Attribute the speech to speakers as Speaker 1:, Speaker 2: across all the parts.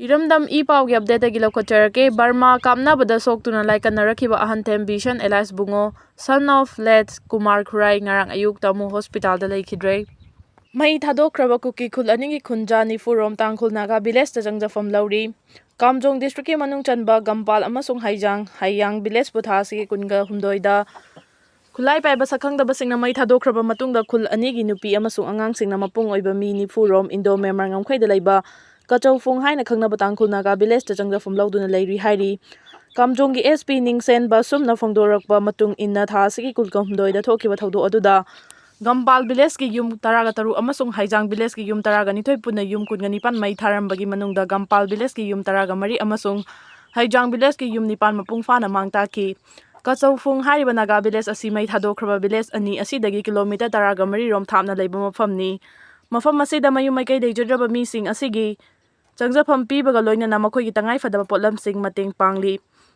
Speaker 1: इरमदम ई पाउगी अपडेट लौखचरके बर्मा कापनाबदा सोक्तुना लाइकनरखिबा Ahanthem Bishan alias Bungo son of late Kumar Khurai ngarang ayuk tamu hospital da leikidre mai thadokraba kuki khul aningi khunja nifurom tangkhul naga village ta jangjafam lauri kamjong district ki manung chanba gampal amasung haiyang village puthasi kunga humdoida khulai paiba sakhangdaba singna mai thadokraba matungda khul anigi nupi amasung angang singna mapung oiba mi nifurom indo memar ngamkhaida leiba Kachofung haina khangnaba tangkhul naga village ta jangjafam lauduna leiri hairi kamjonggi SP ningsen ba sumna phongdorakba matung inna thasigi kulkamdoi da thokiba thodu aduda Gampal village ki yum taraga taru amasung haijang village ki yum taraga nithoi punna yum kunga nipan mai tharambagi manungda Gampal village ki yum taraga mari amasung haijang village ki yum nipan mapung fana mangta ki Kachofung hariba naga village asi mai thadokraba village ani asidagi kilometer taraga mari rom thapna leiba mafamni mafam asida mayum maikai deijadraba mising asigi Jangjafam pibaga loinana makhoi tangai fadaba potlamsing mateng pangli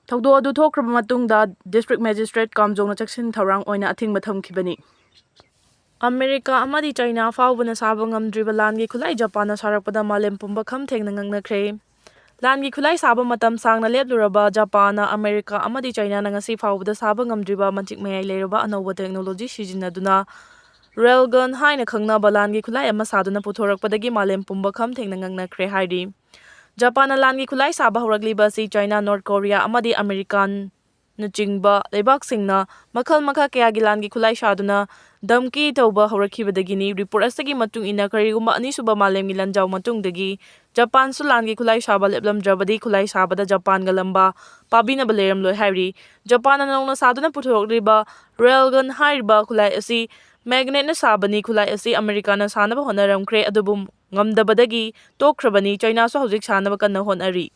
Speaker 1: thogdo adu thokraba matungda district magistrate kamjongna chaksin thorang oina athingba thamkhibani America amadi China faubana saba ngamdriba langi khulai Japan na sarakpada malem pumba kham thengna ngangnakre langi khulai saba matam sangna lepluraba Japan na America amadi China na ngasi faubada saba ngamdriba manchik mayai leiraba anauba technology sijinaduna Railgun haina khangna balangi khulai ama saduna puthorakpadagi malem pumba kham thengna ngangnakre hairi Japan na langi khulai saba horagliba si China North Korea amadi American na chingba leibak singna makhal makha kaya gi langi khulai saduna damki tauba horakhibadagi ni report asagi matung ina kariguma ani suba malem gi lanjaw matungdagi Japan su langi khulai saba leblam drabadi khulai sabada Japan ga lamba pabina baleram loi hairi Japan na nongna saduna puthorokliba Railgun hairiba khulai asi Magnet na sabani khulai asi America na sanaba honaramkre adubum ngamdabadagi tokrabani China so hojik sanaba kanna honari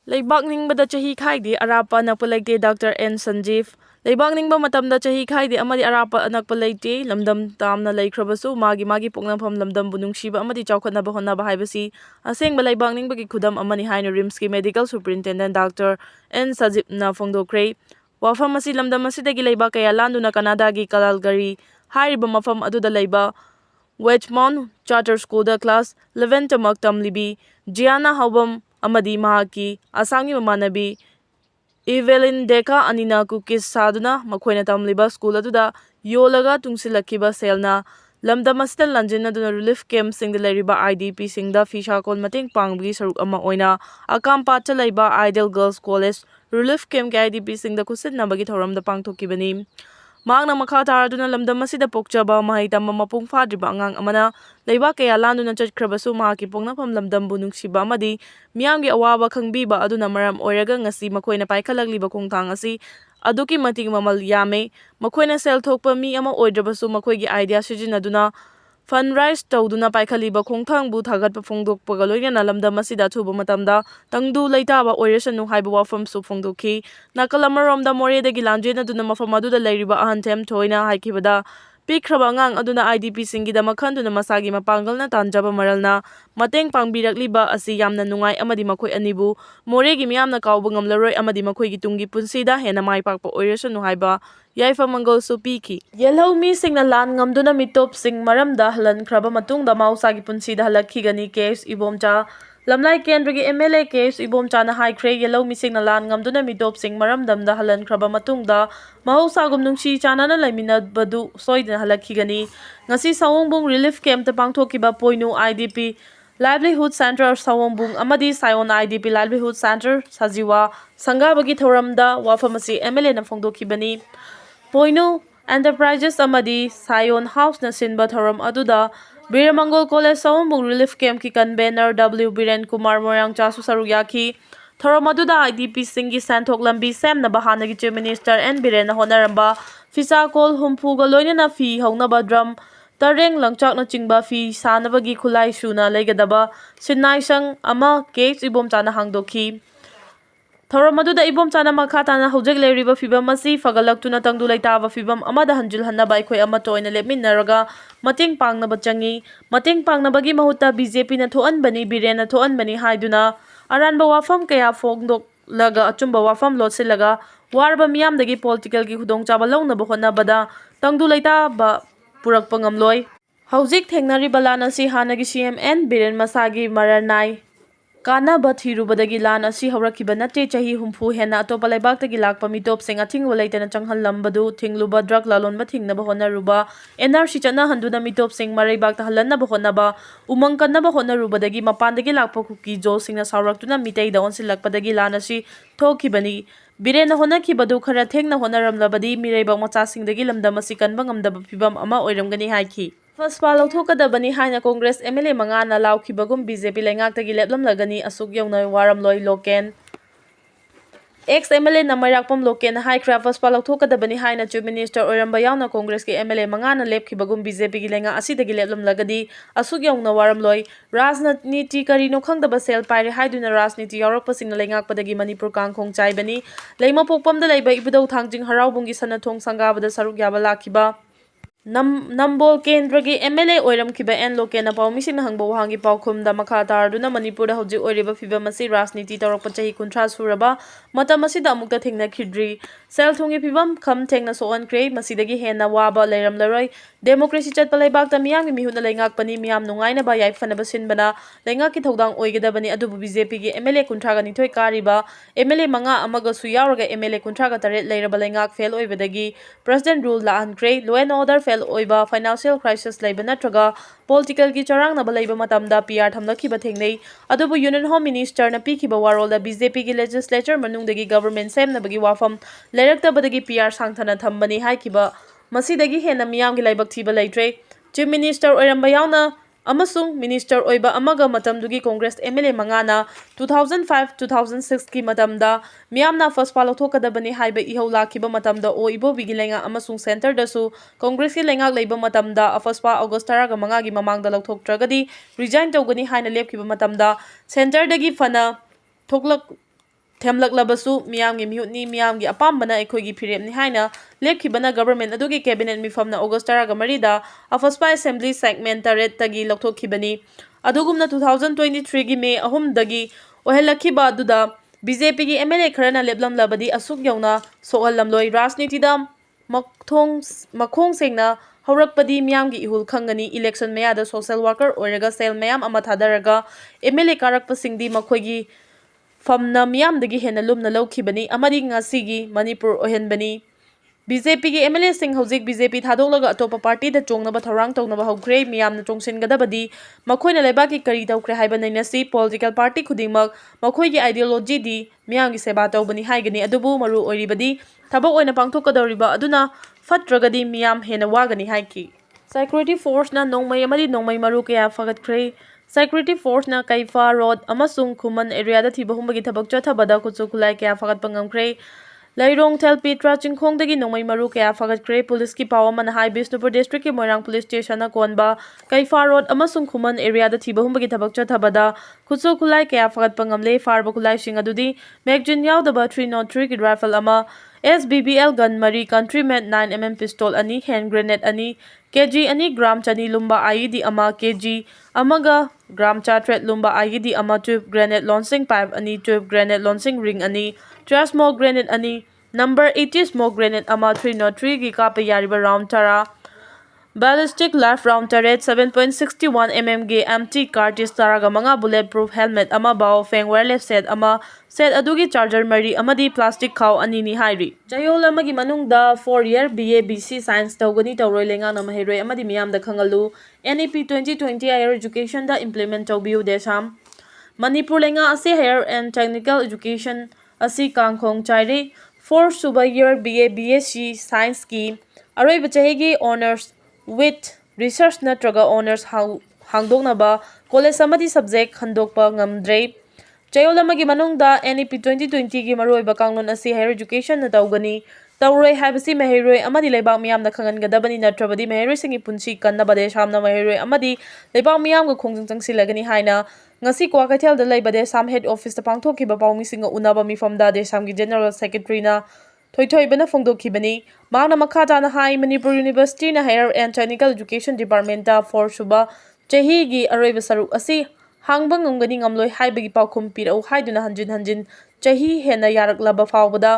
Speaker 1: Leibak ningbada chahi khaidi arapa nakpalaite Dr. N Sanjeev Leibak ningba matamda chahi khaidi amadi arapa nakpalaite lamdam tamna leikhrabasu magi poknampham lamdam bunungsiba amadi chawkhatnaba honnaba haibasi asengba leibak ningbagi khudam amani haina RIMS ki medical superintendent Dr. N Sanjeev na phongdokre Wafam asi lamdam asidagi leiba kaya landuna Canada gi Calgary hairiba mafam aduda leiba Wedgmont Charter School da class 11 tamak tamlibi Gianna Haubam amadi mahaki asangi mamanabi Evelyn Deka anina cookies saduna makhoina tamliba school aduda yolaga tungsilakiba selna lamdam asida lanjina duna relief camp sing da leiriba IDP sing da fisha kon mateng pangbi saruk ama oina akam pacha leiba Ideal Girls College relief camp ki IDP sing da kusit nabagi thoram da pangthokibani Magna makha taraduna lamdam asida pokchaba mahai tamba mapung fadriba angang amana leiba kaya landuna chachkhrabasu mahaki poknafam lamdam bunungsiba amadi miyamgi awaba khangbiba aduna maram oiraga ngasi makhoina paikhalagliba khongthang asi aduki mating mamal yame makhoina sel thokpa mi ama oidrabasu makhoigi idea sijinaduna fundraise tawduna paikhaliba khongthangbu thagatpa phongdokpaga loinana lamdam asida thuba matamda tangdu leitaba oirasanu haiba wafam su phongdokhi nakalamaramda moredagi lanjenaduna mafam aduda leiriba ahanthem thoina haikibada Pikraba ngang aduna IDP singi da makhanduna masagi mapangalna tanjaba maralna mateng pangbirakliba asi yamna nungai amadi makhoi anibu moregi miyamna kawba ngamlaroi amadi makhoi gi tungi punsida hena maipakpa oirasanu haiba yaifa mangal su piki yellow mi singna lan ngamduna mitop sing maramda halan khraba matungda mausagi punsida halakhigani case ibomcha Lamlai Kendragi MLA case ibomcha na haikre yellow mi singna lan ngamduna mitop sing maramdamda halan khraba matungda mahosagum nungsi chana na laiminabadu soidna halakhigani ngasi sawongbung relief camp ta pangthokiba poinu IDP livelihood center sawongbung amadi Sayon IDP livelihood center sajiwa sangabagi thoramda wafamasi MLA na phongdokhibani poinu enterprises amadi Sayon house na sinba thoram aduda Biramangol College Sawongbung relief camp ki convener W Biren Kumar Morang chasu saruyaki Thoromaduda IDP singi santhok lambi sem na bahanagi chief minister N Biren na honaramba fisa kol humpuga loinana fi haunaba drum tareng langchak na chingba fi sanabagi khulai suna leigadaba sinnai sang ama case ibom chana hangdokhi Thoromaduda ibom chana makhatana hojek leiriba fibam asi fagalaktuna tangdu leitaba fibam amada hanjil hanaba ikhoi ama toina lepminnaraga mating pangnaba changi mating pangnabagi mahuta BJP na thoanbani Biren na thoanbani haiduna aranba wafam kaya fogdok laga achumba wafam lotsilaga warba miyamdagi political gi khudongchaba launaba honabada tangdu leitaba purakpa ngamloi hojik thengnari balana si hanagi CMN Biren masagi maranai कानबा थिरुबदगी लान असी हौरखिबा नते चाही हुम्फु हेना अतोपा लेबाक्तगी Lhakpa मितोपसिंग अथिंगवा लेतना चंगहललंबदु थिंगलुबा drug लालोनबा थिंगनबा होनारुबा NRC चटनाहंदुना मितोपसिंग मरैबाक्ता हलन्नबा होनबा उमंग कन्नबा होनारुबदगी मपानदगी Lhakpa cookie जोसिंगना सावरक्तुना मितैदा ओनसिलक्पदगी लान असी थोखिबनी बिरेना होनाखिबदु खरा थेंगना होनारमलबदी मिरैबा मचासिंगदगी लमदम असी कन्बा ngamdaba फिबम अमा ओइरमगनी हाइखि फसपा लौथोकदबनी हाइना Congress MLA मंगाना लाउखिबगुम BJP लेंगाक्तगी लेपलमलगनी असुक यौना वारमलोय लोकेन एक्स एमएलए नमैराकपम लोकेन हाइक्रा फसपा लौथोकदबनी हाइना चीफ मिनिस्टर ओइरमबा यावना कांग्रेस के एमएलए मंगाना लेपखिबगुम बीजेपी की लेंगा असिदगी लेपलमलगदी असुक यौना वारमलोय राजनीति करिनो खंगदबा सेल पाइरे हाइदुना राजनीति यावरकपसिंगना लेंगाकपदगी मणिपुर कांखोंग चाइबनी लेमा पोकपमदा लेबा इबुदौ थांजिंग हराउबुंगी सनथोंग संगाबदा सरुक याबा लाखिबा नंबोल केंद्र की एमएलए ओइरमखिबा एन लोकेना पाउमिसिंगना हंगबा वहांगी पाउखुमदा मखा तारदुना मणिपुरदा हौजिक ओइरिबा फिबम असि राजनीति तौरकपा चाही 30 सुरबा मतम असिदा अमुक्ता थेंगनाखिद्री सेल थोंगी फिबम खम थेंगना सोअनक्रे मसिदगी हेना वाबा लेरमलरोय डेमोक्रेसी चटपा लेबाक्ता मियामगी मिहुना लेंगाकपनी मियाम नुंगाइनबा याइफनबा सिनबना लेंगाकी थौदांग ओइगदबनी अदुबु बीजेपी की एमएलए 32 कारिबा एमएलए मंगा अमगसु यावरगा एमएलए 38 लेरबा लेंगाक फेल ओइबदगी प्रेसिडेंट रूल लाहनक्रे लो एंड ऑर्डर फेल ओइबा फाइनेंशियल क्राइसिस लेबा नत्रगा पॉलिटिकल की चरांगनबा लेबा मतमदा पीआर थमलखिबा थेंगनै अदुबु यूनियन होम मिनिस्टर न पीखिबा वारोलदा बीजेपी की लेजिस्लेचर मनुंगदगी गवर्नमेंट सेमनबगी वाफम लेरक्तबदगी पीआर सांगथना थंबनी हाइखिबा मसिदगी हेना मियामगी लाइबक थीबा लेट्रे चीफ मिनिस्टर ओइरमबा यावना अमसुंग मिनिस्टर ओइबा अमगा मतमदुगी कांग्रेस एमएलए मंगाना 2005-2006 की मतमदा मियामना फसपा लौथोकदबनी हाइबा इहौ लाखिबा मतमदा ओ इबोबिगी लेंगा अमसुंग सेंटर दसु कांग्रेस की लेंगा लेबा मतमदा अफसपा अगस्त 15 की ममांगदा लौथोकट्रगदी रिजाइन तौगनी हाइना लेपखिबा मतमदा सेंटर दगी फना थोकलक थेमलकलबसु मियामगी मिहुतनी मियामगी अपाम्बना एखोगी फिरेमनी हाइना लेपखिबना गवर्नमेंट अदुगी कैबिनेट मिफमना अगस्त 13 दा अफसपा असेंबली सेगमेंट तरेट तगी लौथोखिबनी अदुगुमना 2023 की मे 3 दगी ओहेलखिबा अदुदा बीजेपी की एमएलए खरना लेपलमलबदी असुक यौना सोहललमलोय राजनीतिदा मखोंग सेंगना हौरकपदी मियामगी इहुल खंगनी इलेक्शन मयादा सोशल वर्कर ओइरगा सेल मयाम अमा थादरगा एमएलए कारकपसिंगदी मखोगी फमना मियामदगी हेना लुमना लौखिबनी अमरी ngasiगी मणिपुर ओहेनबनी बीजेपी की एमएलए सिंह हौजिक बीजेपी थादोलगा अतोपा पार्टी दा चोंगनबा थौरांग तौनबा हौग्रे मियामना चोंगसिनगदबदी मखोइना लेबाकी करी तौख्रे हाइबा नैनसी पॉलिटिकल पार्टी खुदिंगमक मखोइगी आइडियोलॉजी दी मियामगी सेबा तौबनी हाइगनी अदुबु मरु ओइरिबदी थबक ओइना पांगथोकदौरिबा अदुना फट्रगदी मियाम हेना वागनी हाइकी सिक्योरिटी फोर्स ना नोंमै अमरी नोंमै मरु कया फगतख्रे सिक्योरिटी फोर्स ना कैफा रोड अमसुंग खुमन एरिया दा थिबा हुंबगी थबक चथबदा खुचु खुलाई कया फगत पंगमख्रे लैरोंग थेलपीट्रा चिंखोंगदगी नोंमै मरु कया फगतख्रे पुलिस की पाव मन हाई बिष्णुपुर डिस्ट्रिक्ट की मोइरांग पुलिस स्टेशन कोनबा कैफा रोड अमसुंग खुमन एरिया दा थिबा हुंबगी थबक चथबदा खुचु खुलाई कया फगत पंगमले फारबा खुलाई सिंग अदुदी मैगजीन यावदबा 303 की राइफल अमा SBBL गन मरी कंट्रीमेट 9mm पिस्तौल अनि हैंड ग्रेनेड अनि केजी अनि ग्राम चनी लुम्बा IED अमा केजी अमगा ग्राम 4 लुम्बा IED अमा ट्यूब ग्रेनेड लॉन्चिंग पाइप अनि ट्यूब ग्रेनेड लॉन्चिंग रिंग अनि ट्राई स्मोक ग्रेनेड अनि नंबर 80 स्मोक ग्रेनेड अमा 303 की कापे यारिबा राउंड तरा ballistic life round turret 7.61 mm गे एम्टी कार्टिस तारागा मंगा बुलेट प्रूफ हेलमेट अमा बाओ फेंग वायरलेस सेट अमा सेट अदुगी चार्जर मरी अमदी प्लास्टिक खाओ Anini हाइरी जयोल अमगी मनुंगदा 4 year BA BC science तौगनी तौरोय लेंगा न महेरोय अमदी मियाम द खंगलु NEP 2020 हायर एजुकेशन दा इंप्लीमेंट तौबियु देशाम मणिपुर लेंगा असे हायर एंड टेक्निकल एजुकेशन असी कांखोंग चाइरे 4 सुबा year BA BSc साइंस की अरोय बचहेगी honours with research natraga honors hangdoknaba college amadi subject khandokpa ngamdre chayolamagi manungda NEP 2020 gi maroiba kanglon asi higher education na tawgani tawroi haibasi meheroi amadi leibak miyam na khangangadabani natrabadi meheroi singi punchi kannabade shamna meheroi amadi leibak miyam ga khongjang changsilagani haina ngasi kwa kaithel da leibade sam head office ta pangthokiba pawmi singa unaba mifamda de samgi general secretary na थोइथोइबना फोंदोखिबनी मांगना मखाताना हाई Manipur university ना higher and technical education department ता 4 सुबा चहीगी अरोइब सरुक असि हांगबा ngमगनी ngमलोय हाइबगी पाखुम पिरौ हाइदुना हंजिन हंजिन चही हेना यारकलबा फावबदा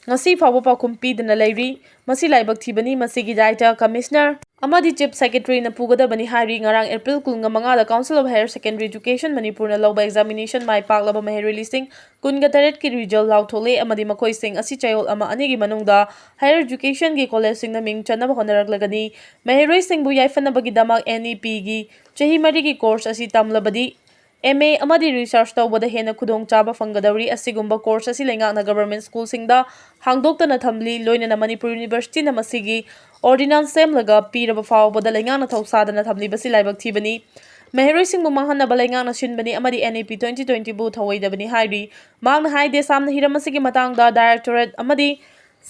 Speaker 1: ngasi fawba pakhum pidana leiri masi laibak thibani masigi daita commissioner amadi chief secretary na pugadabani hari ngarang April 15 da Council of Higher Secondary Education Manipur na lawba examination mai paklaba maheri listing 19 ki result lauthole amadi makoi sing asi chayol ama anigi manungda higher education gi college sing na ming chanaba honaraklagani maheri sing bu yaifanabagi damak NEP gi chahi mari gi course asi tamlabadi MA amadi research tawbada hena khudong chaba fangadawri asigumba course asi lengakna government school singda hangdoktana thamli loinana Manipur University na masigi ordinance semlaga piraba fawbada lengakna thausadana thamli basi laibak thibani Meheroi sing mumanghanna balengakna shinbani amadi NAP 2020 bu thawaidabani hairi mangna haide samna hiramasigi matangda directorate amadi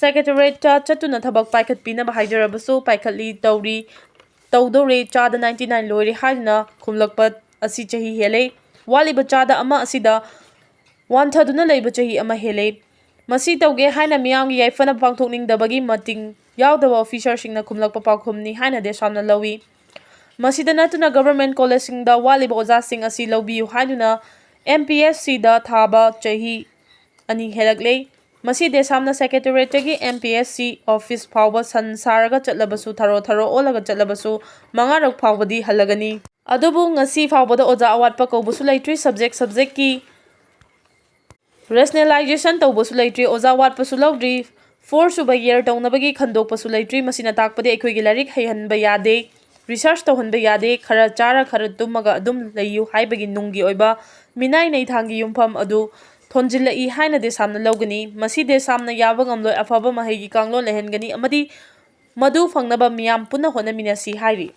Speaker 1: secretariat chatuna thabak paikhat pina bahajarabasu paikhatli tawdore chada 99 loire haina khumlakpat asi chahi hele waliba chada ama asida wanthaduna leiba chahi ama hele masi tawge haina miyamgi yaifana pangthokningdabagi mating yaudaba officer singna khumlakpa pakhumni haina desamna lawi masida natuna government college singda waliba oja sing asi lawbiu hainuna MPSC da thaba chahi ani helakle masi desamna secretariat gi MPSC office phawba sansaraga chatlabasu tharo olaga chatlabasu mangarak phawbadi halagani adubu ngasi phawbada oja awatpa kaubusu leitri subject ki rationalization tawbusu leitri oja watpasu lawdri 4 suba year tawnabagi khandokpasu leitri masina takpade ekhoigi larik heihanba yade research tawhanba yade khara chara khara tumaga adum leiyu haibagi nunggi oiba minai nei thangi yumpham adu thonjilai haina de samna lawgani masi de samna yaba ngamloi afaba mahegi kanglo lehengani amadi madu fangnaba miyam punna hona minasi hairi